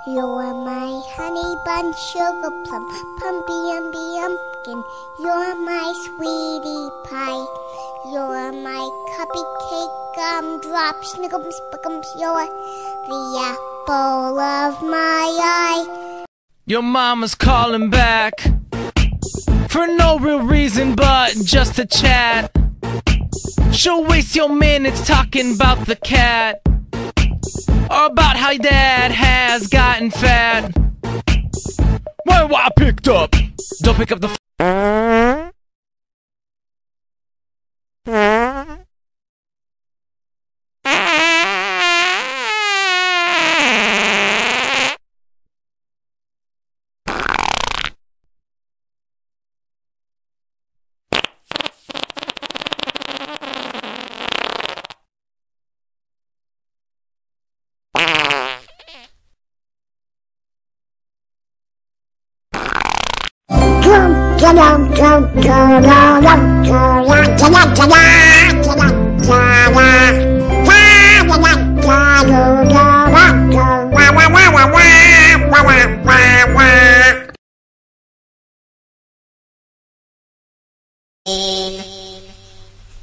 You're my honey bun, sugar plum, pumpy umby umpkin. You're my sweetie pie. You're my cupcake gumdrop, snickums, spickums. You're the apple of my eye. Your mama's calling back for no real reason but just to chat. She'll waste your minutes talking about the cat, or about how your dad has gotten fat. Well, I picked up. Don't pick up the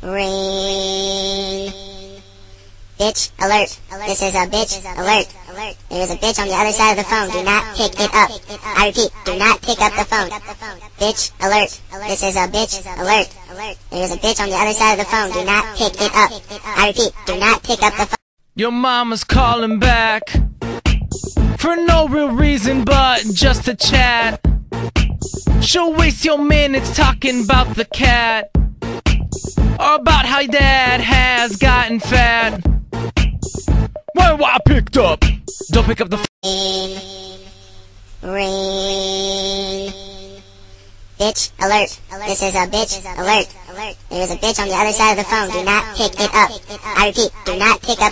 Ring. Bitch alert. This is a bitch alert. There is a bitch on the other side of the phone. Do not pick it up. I repeat, do not pick up the phone. Bitch alert. This is a bitch alert. There is a bitch on the other side of the phone. Do not pick it up. I repeat, do not pick up the phone. Your mama's calling back for no real reason but just to chat. She'll waste your minutes talking about the cat, or about how your dad has gotten fat. Well, I picked up. Don't pick up the Ring. Bitch alert. This is a bitch alert. There is a bitch on the other side of the phone. Do not pick it up. I repeat, do not pick up